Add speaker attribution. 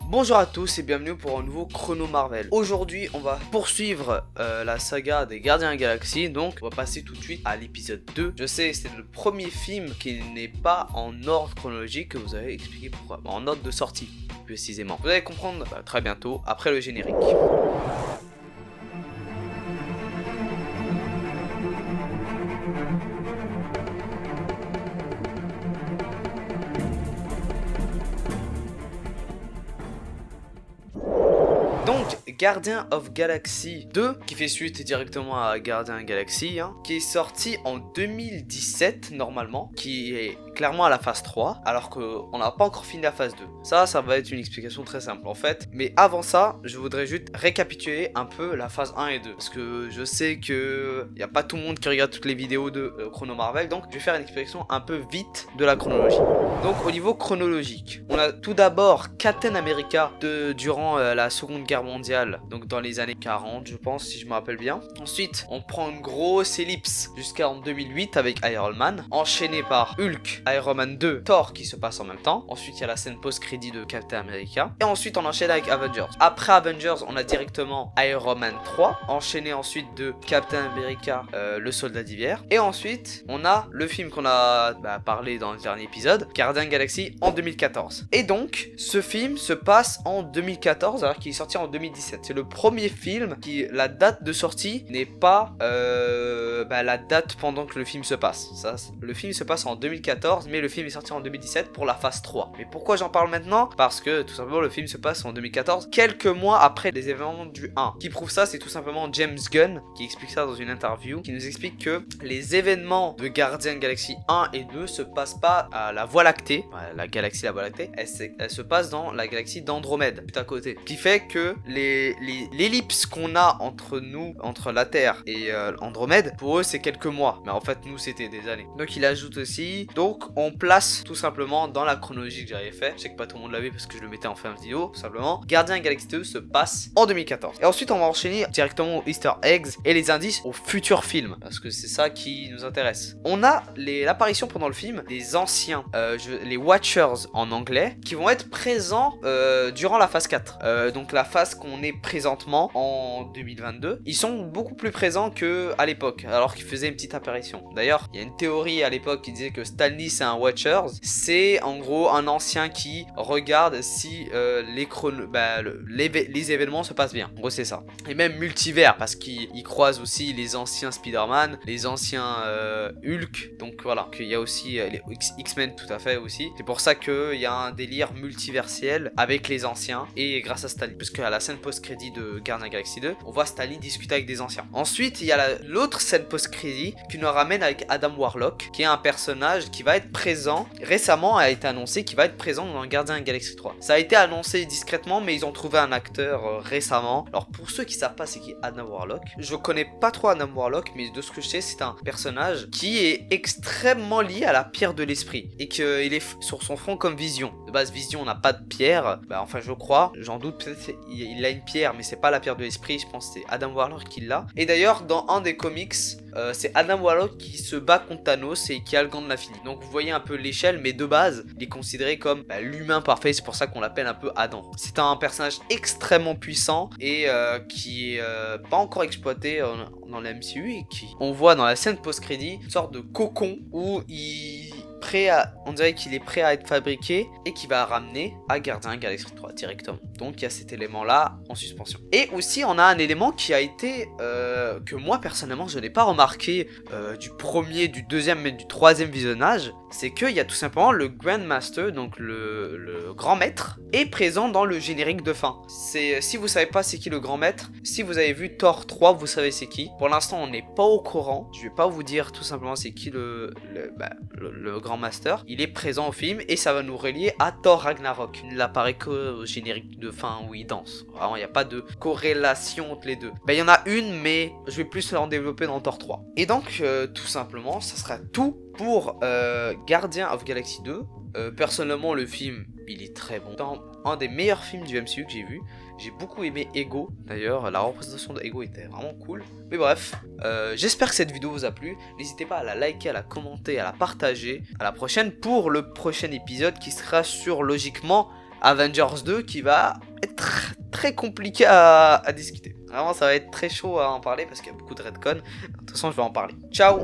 Speaker 1: Bonjour à tous et bienvenue pour un nouveau Chrono Marvel. Aujourd'hui on va poursuivre la saga des Gardiens de la Galaxie. Donc on va passer tout de suite à l'épisode 2. Je sais, c'est le premier film qui n'est pas en ordre chronologique, que vous avez expliqué pourquoi, en ordre de sortie précisément. Vous allez comprendre très bientôt après le générique. Donc, Guardian of Galaxy 2, qui fait suite directement à Guardian Galaxy, qui est sorti en 2017 normalement, qui est clairement à la phase 3, alors qu'on n'a pas encore fini la phase 2. Ça va être une explication très simple en fait. Mais avant ça, je voudrais juste récapituler un peu la phase 1 et 2. Parce que je sais que il n'y a pas tout le monde qui regarde toutes les vidéos de Chrono Marvel, donc je vais faire une explication un peu vite de la chronologie. Donc au niveau chronologique, on a tout d'abord Captain America durant la Seconde Guerre mondiale, donc dans les années 40 je pense, si je me rappelle bien. Ensuite on prend une grosse ellipse jusqu'en 2008 avec Iron Man, enchaîné par Hulk, Iron Man 2, Thor qui se passe en même temps. Ensuite il y a la scène post-crédit de Captain America, et ensuite on enchaîne avec Avengers. Après Avengers on a directement Iron Man 3, enchaîné ensuite de Captain America, le soldat d'hiver, et ensuite on a le film qu'on a parlé dans le dernier épisode, Guardian Galaxy, en 2014. Et donc ce film se passe en 2014 alors qu'il est sorti en 2017. C'est le premier film qui, la date de sortie n'est pas la date pendant que le film se passe. Le film se passe en 2014 mais le film est sorti en 2017 pour la phase 3. Mais pourquoi j'en parle maintenant? Parce que tout simplement le film se passe en 2014, quelques mois après les événements du 1. Qui prouve ça, c'est tout simplement James Gunn qui explique ça dans une interview, qui nous explique que les événements de Guardian Galaxy 1 et 2 se passent pas à la Voie lactée, la galaxie la Voie lactée, elle se passe dans la galaxie d'Andromède, tout à côté. Ce qui fait que l'ellipse qu'on a entre nous, entre la Terre et Andromède, pour eux c'est quelques mois, mais en fait nous c'était des années. Donc il ajoute aussi, donc on place tout simplement dans la chronologie que j'avais fait, je sais que pas tout le monde l'avait parce que je le mettais en fin de vidéo, tout simplement, Guardian Galaxy 2 se passe en 2014. Et ensuite on va enchaîner directement aux Easter eggs et les indices au futur film, parce que c'est ça qui nous intéresse. On a l'apparition pendant le film des anciens, les Watchers en anglais, qui vont être présents durant la phase 4. Donc la phase qu'on est présentement en 2022, ils sont beaucoup plus présents que à l'époque, alors qu'ils faisaient une petite apparition. D'ailleurs, il y a une théorie à l'époque qui disait que Stan Lee c'est un Watchers, c'est en gros un ancien qui regarde si les événements se passent bien. En gros c'est ça. Et même multivers, parce qu'il croise aussi les anciens Spider-Man, les anciens Hulk, donc voilà, qu'il y a aussi les X-Men tout à fait aussi. C'est pour ça qu'il y a un délire multiversiel avec les anciens et grâce à Stan Lee, puisque à la scène post-crédit de Guardian Galaxy 2, on voit Stan Lee discuter avec des anciens. Ensuite il y a l'autre scène post-crédit qui nous ramène avec Adam Warlock, qui est un personnage qui va être présent, récemment a été annoncé qu'il va être présent dans Guardian Galaxy 3. Ça a été annoncé discrètement mais ils ont trouvé un acteur récemment. Alors pour ceux qui savent pas c'est qui Adam Warlock, je connais pas trop Adam Warlock, mais de ce que je sais c'est un personnage qui est extrêmement lié à la pierre de l'esprit et qu'il est sur son front comme Vision. De base Vision n'a pas de pierre, enfin je crois, j'en doute, peut-être il a une pierre mais c'est pas la pierre de l'esprit, je pense que c'est Adam Warlock qui l'a. Et d'ailleurs dans un des comics c'est Adam Warlock qui se bat contre Thanos et qui a le gant de l'infini. Donc vous voyez un peu l'échelle, mais de base il est considéré comme l'humain parfait, c'est pour ça qu'on l'appelle un peu Adam. C'est un personnage extrêmement puissant et qui est pas encore exploité dans la MCU et qui on voit dans la scène post-crédit une sorte de cocon où on dirait qu'il est prêt à être fabriqué et qui va ramener à Guardian Galaxy 3 directement. Donc il y a cet élément là en suspension. Et aussi on a un élément qui a été que moi personnellement je n'ai pas remarqué du premier, du deuxième mais du troisième visionnage, c'est qu'il y a tout simplement le Grand Master, donc le grand maître, est présent dans le générique de fin. Si vous savez pas c'est qui le grand maître, si vous avez vu Thor 3 vous savez c'est qui. Pour l'instant on n'est pas au courant, je vais pas vous dire tout simplement c'est qui le grand master. Il est présent au film et ça va nous relier à Thor Ragnarok. Il n'apparaît qu'au générique de fin où il danse. Vraiment il n'y a pas de corrélation entre les deux. Il y en a une mais je vais plus en développer dans Thor 3. Et donc tout simplement ça sera tout pour Guardian of Galaxy 2. Personnellement le film il est très bon. Dans un des meilleurs films du MCU que j'ai vu. J'ai beaucoup aimé Ego, d'ailleurs, la représentation d'Ego était vraiment cool. Mais bref, j'espère que cette vidéo vous a plu. N'hésitez pas à la liker, à la commenter, à la partager. À la prochaine pour le prochain épisode qui sera sur, logiquement, Avengers 2 qui va être très compliqué à discuter. Vraiment, ça va être très chaud à en parler parce qu'il y a beaucoup de retcon. De toute façon, je vais en parler. Ciao!